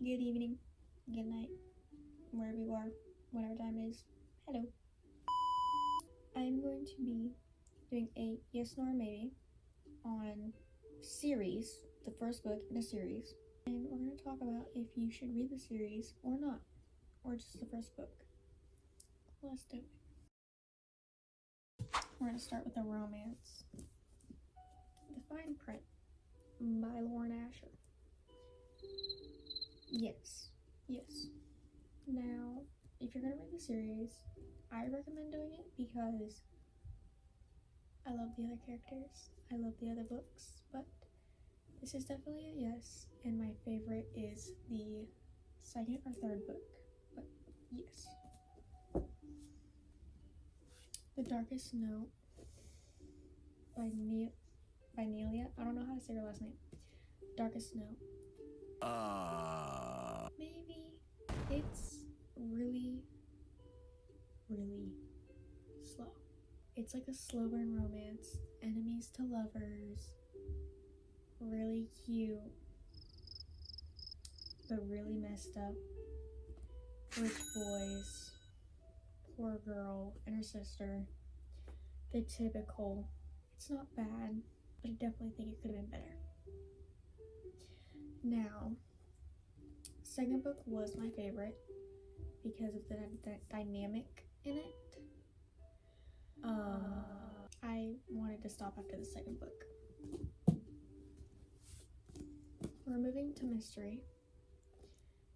good evening, good night, wherever you are, whatever time it is. Hello. I'm going to be doing a yes nor maybe on series, the first book in a series. And we're going to talk about if you should read the series or not, or just the first book. Let's do it. We're going to start with a romance. The Fine Print by Lauren Asher. Yes. Now, if you're going to read the series, I recommend doing it because I love the other characters, I love the other books, but this is definitely a yes, and my favorite is the second or third book, but yes. The Darkest Note by Nelia. I don't know how to say her last name. Darkest Note. Maybe it's really slow. It's like a slow burn romance, enemies to lovers, really cute, but really messed up. Rich boys, poor girl and her sister. The typical. It's not bad, but I definitely think it could have been better. Now, second book was my favorite because of the dynamic in it. I wanted to stop after the second book. We're moving to mystery.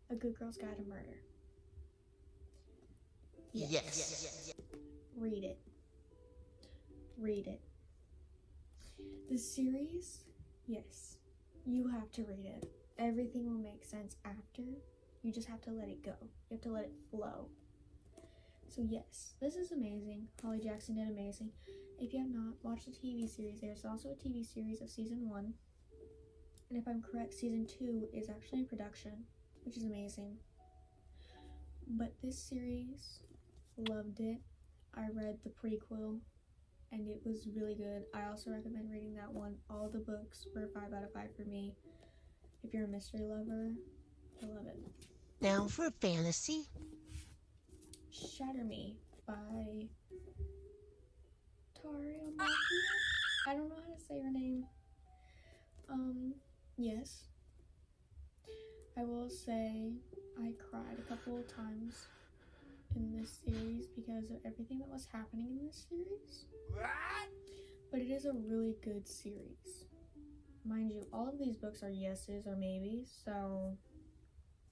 A Good Girl's Guide to Murder. Yes. Read it. The series, yes, you have to read it. Everything will make sense after. You just have to let it go. You have to let it flow. So yes, this is amazing. Holly Jackson did amazing. If you have not watched the TV series, there's also a TV series of season 1. And if I'm correct, season 2 is actually in production, which is amazing. But this series, loved it. I read the prequel, and it was really good. I also recommend reading that one. All the books were 5 out of 5 for me. If you're a mystery lover, I love it. Now for fantasy. Shatter Me by Taria Mafia. I don't know how to say her name. Yes. I will say I cried a couple of times in this series because of everything that was happening in this series. But it is a really good series. Mind you, all of these books are yeses or maybes, so...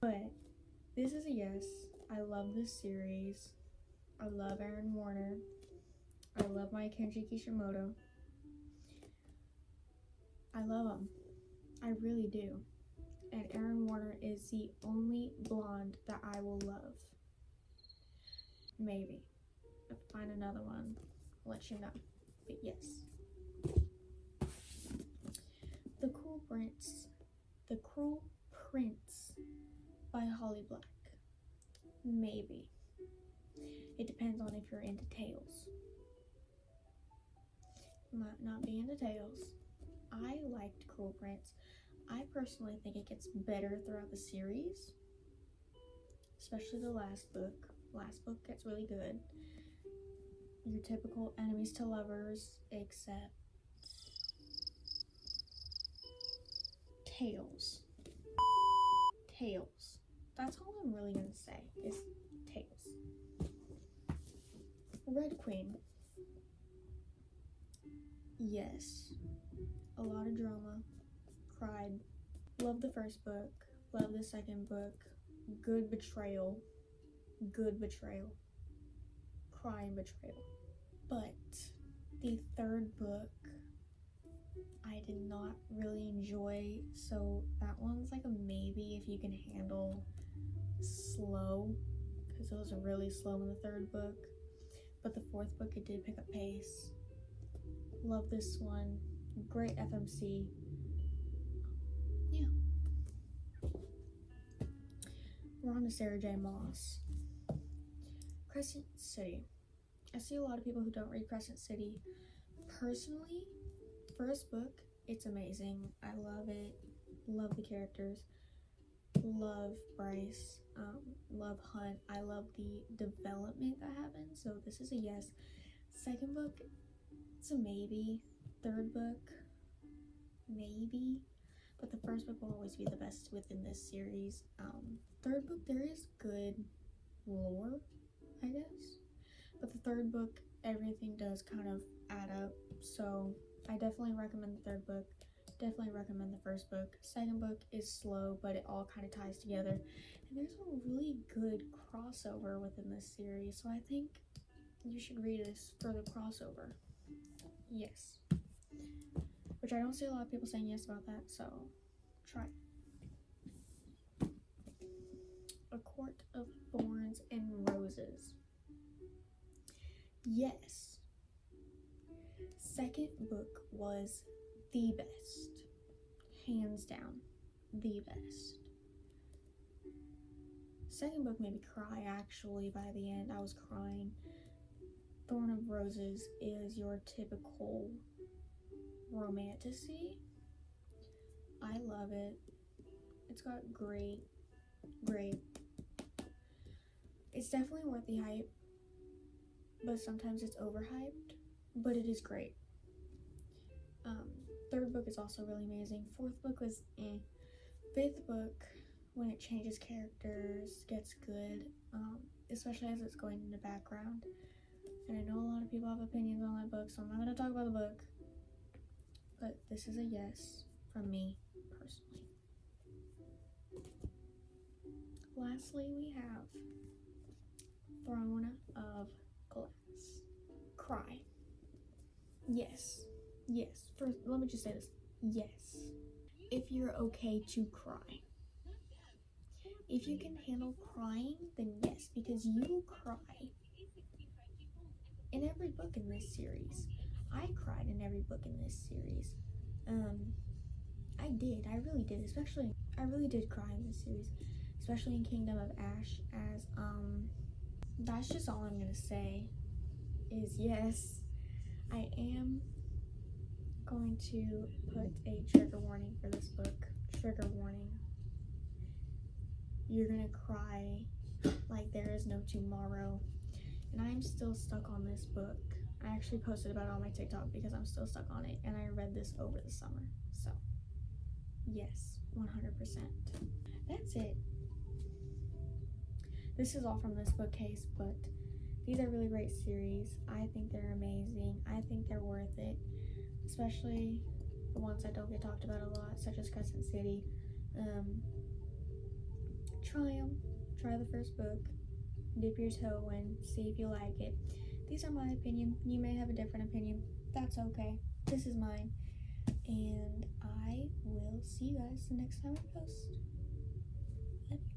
But this is a yes. I love this series. I love Aaron Warner. I love my Kenji Kishimoto. I love him. I really do. And Aaron Warner is the only blonde that I will love. Maybe. If I find another one, I'll let you know. But yes. The Cruel Prince by Holly Black. Maybe. It depends on if you're into tales. Might not be into tales. I liked Cruel Prince. I personally think it gets better throughout the series, especially the last book. Last book gets really good. Your typical enemies to lovers, except Tales. That's all I'm really gonna say is Tales. Red Queen. Yes. A lot of drama. Cried. Love the first book. Love the second book. Good betrayal. Crying betrayal. But the third book I did not really enjoy, so that one's like a maybe if you can handle slow, because it was really slow in the third book. But the fourth book, it did pick up pace. Love this one. Great FMC. Yeah. We're on to Sarah J. Maas. Crescent City. I see a lot of people who don't read Crescent City. Personally, first book, it's amazing. I love it. Love the characters. love Bryce, love Hunt. I love the development that happens, so this is a yes. Second book, it's a maybe. Third book, maybe. But the first book will always be the best within this series. Third book, there is good lore, I guess. But the third book, everything does kind of add up. So I definitely recommend the third book. Definitely recommend the first book. Second book is slow, but it all kind of ties together. And there's a really good crossover within this series. So I think you should read this for the crossover. Yes. Which I don't see a lot of people saying yes about that, so try it. A Court of Thorns and Roses. Yes. Second book was the best. Hands down, the best. Second book made me cry, actually, by the end. I was crying. Thorn of Roses is your typical romantasy. I love it. It's got great. It's definitely worth the hype, but sometimes it's overhyped, but it is great. Third book is also really amazing. Fourth book was eh. Fifth book, when it changes characters, gets good, especially as it's going in the background. And I know a lot of people have opinions on that book, so I'm not going to talk about the book. But this is a yes from me, personally. Lastly, we have Throne of Glass. Cry. Yes. First, let me just say this. Yes. If you're okay to cry. If you can handle crying, then yes, because you will cry in every book in this series. I cried in every book in this series. I really did, I really did cry in this series, especially in Kingdom of Ash, as, that's just all I'm gonna say, is yes, I am going to put a trigger warning for this book. Trigger warning. You're gonna cry like there is no tomorrow, and I'm still stuck on this book. I actually posted about it on my TikTok because I'm still stuck on it, and I read this over the summer, so yes, 100%. That's it. This is all from this bookcase, but these are really great series. I think they're amazing. I think they're worth it, especially the ones that don't get talked about a lot, such as Crescent City. Try them. Try the first book. Dip your toe in. See if you like it. These are my opinion. You may have a different opinion. That's okay. This is mine. And I will see you guys the next time I post. Love you.